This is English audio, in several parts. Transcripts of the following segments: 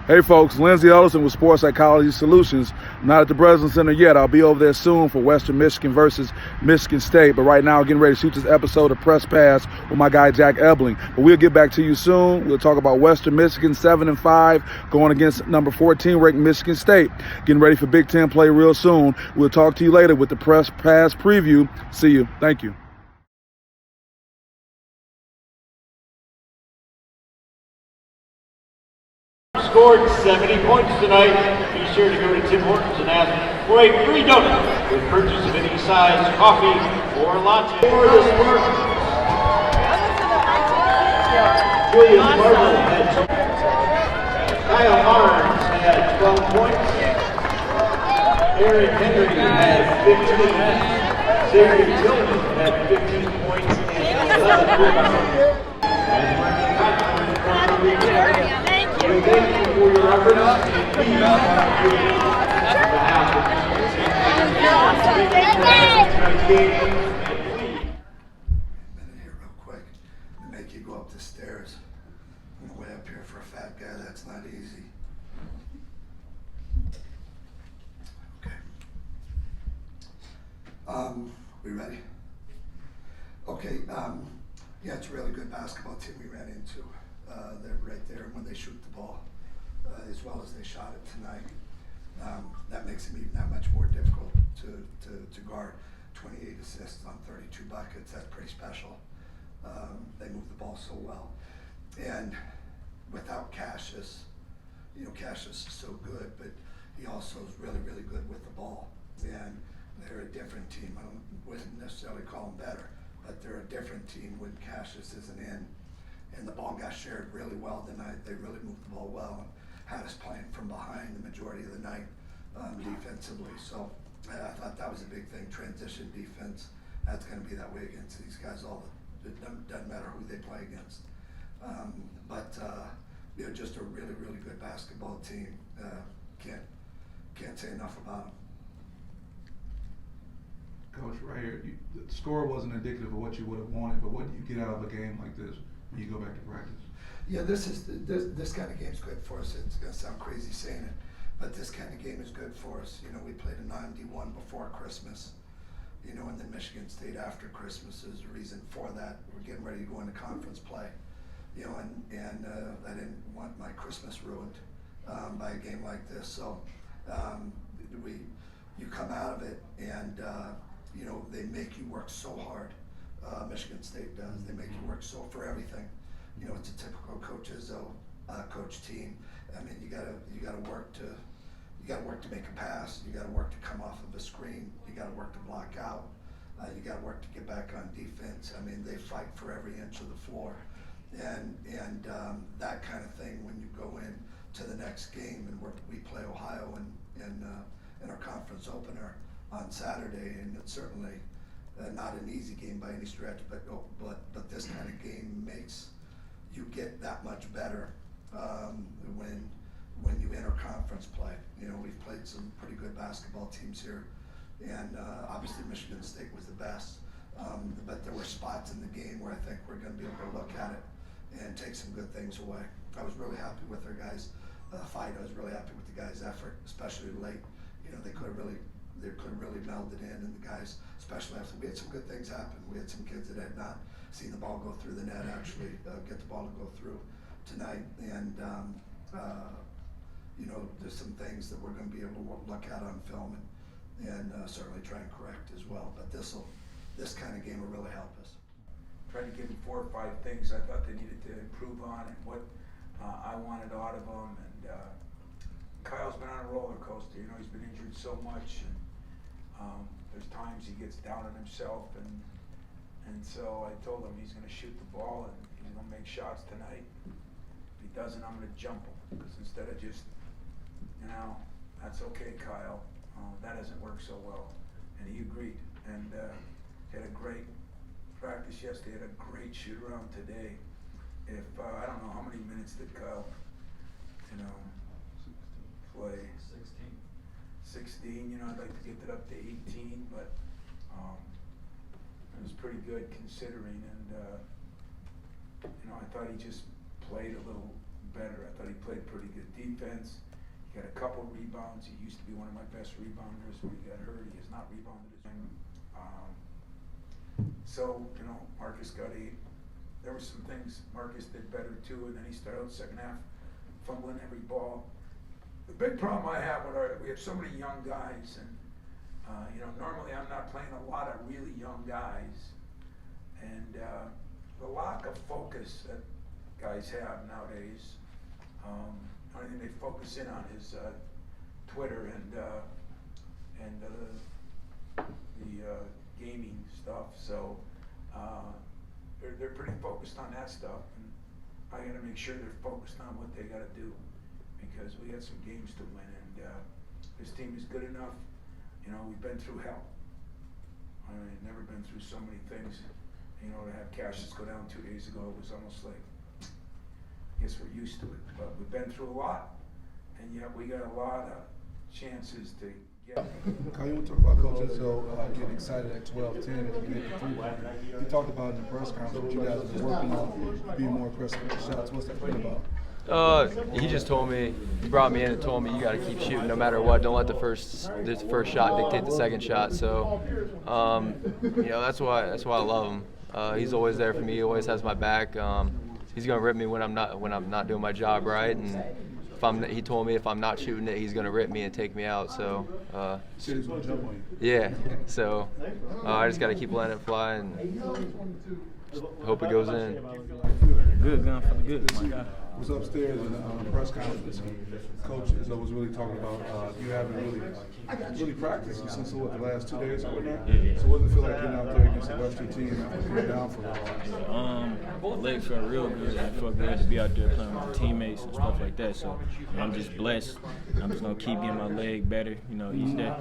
Hey folks, Lindsay Ellison with Sports Psychology Solutions. I'm not at the Breslin Center yet. I'll be over there soon for Western Michigan versus Michigan State. But right now, getting ready to shoot this episode of Press Pass with my guy Jack Ebling. But we'll get back to you soon. We'll talk about Western Michigan 7-5 going against number 14 ranked Michigan State. Getting ready for Big Ten play real soon. We'll talk to you later with the Press Pass preview. See you. Thank you. Scored 70 points tonight. Be sure to go to Tim Hortons and ask for a free donut with purchase of any size coffee or latte. For the Spartans, Julius Marble had 2. Kyle Barnes had 12 points. Aaron Henry had 15. Xavier Tillman had 15 points and 11 rebounds. Thank you for your efforts and please Here real quick. They make you go up the stairs. On the way up here for a fat guy, that's not easy. Okay. We ready? Okay, yeah, it's a really good basketball team we ran into. They're right there when they shoot the ball, as well as they shot it tonight. That makes them even that much more difficult to guard. 28 assists on 32 buckets, that's pretty special. They move the ball so well. And without Cassius, Cassius is so good, but he also is really, really good with the ball. And they're a different team. I wouldn't necessarily call them better, but they're a different team when Cassius isn't in. And the ball got shared really well tonight. They really moved the ball well and had us playing from behind the majority of the night defensively. So I thought that was a big thing, transition defense. That's going to be that way against these guys. It doesn't matter who they play against. Just a really, really good basketball team. Can't say enough about them. Coach, right here, the score wasn't indicative of what you would have wanted, but what do you get out of a game like this when you go back to practice? Yeah, this kind of game is good for us. It's going to sound crazy saying it, but this kind of game is good for us. We played a 9-D1 before Christmas, and then Michigan State after Christmas is the reason for that. We're getting ready to go into conference play, and I didn't want my Christmas ruined by a game like this. So you come out of it, and they make you work so hard. Michigan State does. They make you work so for everything. It's a typical coach team. I mean, you gotta work to make a pass. You gotta work to come off of a screen. You gotta work to block out. You gotta work to get back on defense. I mean, they fight for every inch of the floor, and that kind of thing. When you go in to the next game, and we play Ohio in our conference opener on Saturday, and it's certainly not an easy game by any stretch, but this kind of game makes you get that much better when you enter conference play. We've played some pretty good basketball teams here, and obviously Michigan State was the best, but there were spots in the game where I think we're going to be able to look at it and take some good things away. I was really happy with our guys' fight. I was really happy with the guys' effort, especially late. They could have really melded in, and the guys, especially after we had some good things happen. We had some kids that had not seen the ball go through the net actually get the ball to go through tonight, and there's some things that we're going to be able to look at on film and certainly try and correct as well. But this kind of game will really help us. Tried to give them 4 or 5 things I thought they needed to improve on, and what I wanted out of them. And Kyle's been on a roller coaster. He's been injured so much, and there's times he gets down on himself, and so I told him he's going to shoot the ball and he's going to make shots tonight. If he doesn't, I'm going to jump him, because instead of just, that's okay, Kyle. That doesn't work so well, and he agreed. And had a great practice yesterday. Had a great shoot around today. If I don't know how many minutes did Kyle, play. 16. I'd like to get it up to 18, but it was pretty good considering. And I thought he just played a little better. I thought he played pretty good defense. He got a couple rebounds. He used to be one of my best rebounders. When he got hurt, he has not rebounded as much. So, you know, Marcus got 8. There were some things Marcus did better too, and then he started out the second half fumbling every ball. The big problem I have with we have so many young guys, and you know, normally I'm not playing a lot of really young guys, and the lack of focus that guys have nowadays. The only thing they focus in on is Twitter and the gaming stuff. So they're pretty focused on that stuff, and I got to make sure they're focused on what they got to do, because we got some games to win, and this team is good enough. You know, we've been through hell. I mean, never been through so many things. You know, to have Cassius go down 2 days ago, it was almost like, I guess we're used to it. But we've been through a lot, and yet we got a lot of chances to get. Kyle, you want to talk about Coach Izzo getting excited at 12-10 and you hit the 3-pointer. You talked about in the press conference what you guys have been working on, being more aggressive with the shots. What's that been about? He just told me, he brought me in and told me you got to keep shooting no matter what. Don't let the first shot dictate the second shot. So, you know, that's why I love him. He's always there for me. He always has my back. He's gonna rip me when I'm not doing my job right. And he told me if I'm not shooting it, he's gonna rip me and take me out. So, He's gonna jump on you. yeah. So I just got to keep letting it fly and hope it goes in. Good, gun for the good, my God. Was upstairs in the press conference, and Coach Izzo was really talking about you haven't really practiced since the last 2 days or whatnot. Yeah. So what does it feel like getting out there against a Western team after being down for a while? My legs felt real good. It felt good to be out there playing with the teammates and stuff like that. So I'm just blessed. I'm just gonna keep getting my leg better, you know, each day.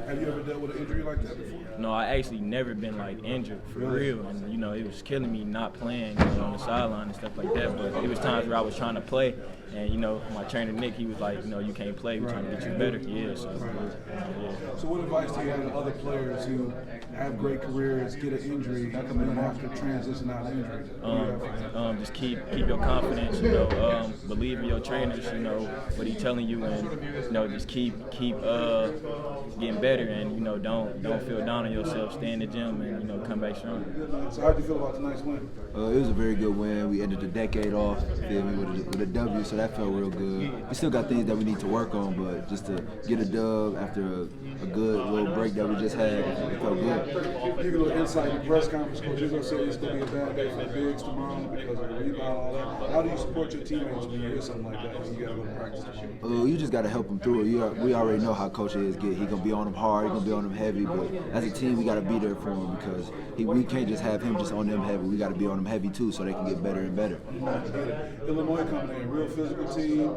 Have you ever dealt with an injury like that before? No, I actually never been like injured for real, and you know it was killing me not playing, you know, on the sideline and stuff like that. But it was times where I was trying to play, and you know my trainer Nick, he was like, you know, you can't play. We're trying to get you better. Yeah. So yeah. So what advice do you have to other players who have great careers, get an injury, and then have to transition out of injury? Just keep your confidence. You know, believe in your trainers. You know what he's telling you, and you know just keep getting better, and you know don't feel down on yourself. Stay in the gym, and you know come back strong. So how do you feel about tonight's win? It was a very good win. We ended the decade off, feel me, with a W, so that felt real good. We still got things that we need to work on, but just to get a dub after a good little break that we just had, it felt good. Give you a little insight in the press conference. Coach Izzo said it's going to be a bad day for the bigs tomorrow because of the rebound and all that. How do you support your teammates when you hear something like that and you got to go to practice tomorrow? You just got to help them through it. We already know how Coach is. He going to be on them hard, he going to be on them heavy, but as a team, we got to be there for him because we can't just have him just on them heavy. We got to be on them heavy too so they can get better and better. Illinois coming in, real physical team,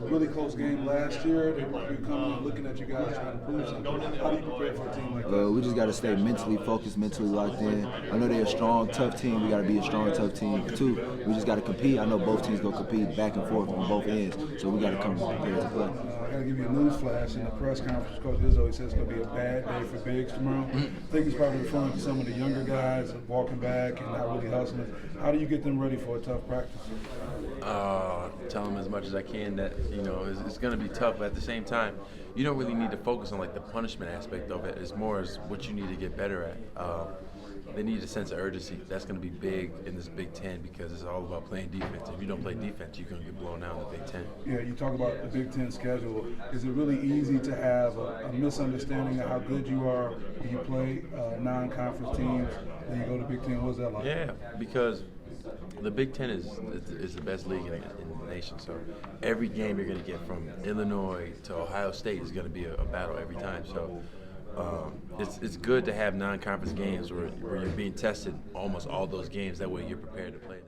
really close game last year. They're coming in looking at you guys trying to prove something. How do you prepare for a team like that? We just got to stay mentally focused, mentally locked in. I know they're a strong, tough team. We got to be a strong, tough team too. We just got to compete. I know both teams going to compete back and forth on both ends, so we got to come prepared to play. I got to give you a news flash. In the press conference, Coach Izzo, he says it's going to be a bad day for bigs tomorrow. I think he's probably referring to some of the younger guys walking back and not really hustling. How do you get them ready for a tough practice? Tell them as much as I can that, you know, it's going to be tough, but at the same time, you don't really need to focus on like the punishment aspect of it. It's more as what you need to get better at. They need a sense of urgency. That's going to be big in this Big Ten because it's all about playing defense. If you don't play defense, you're going to get blown out in the Big Ten. Yeah, you talk about the Big Ten schedule. Is it really easy to have a misunderstanding of how good you are when you play non-conference teams and you go to Big Ten? What's that like? Yeah, because the Big Ten is the best league in the nation. So every game you're going to get from Illinois to Ohio State is going to be a battle every time. So it's good to have non-conference games where you're being tested almost all those games. That way you're prepared to play them.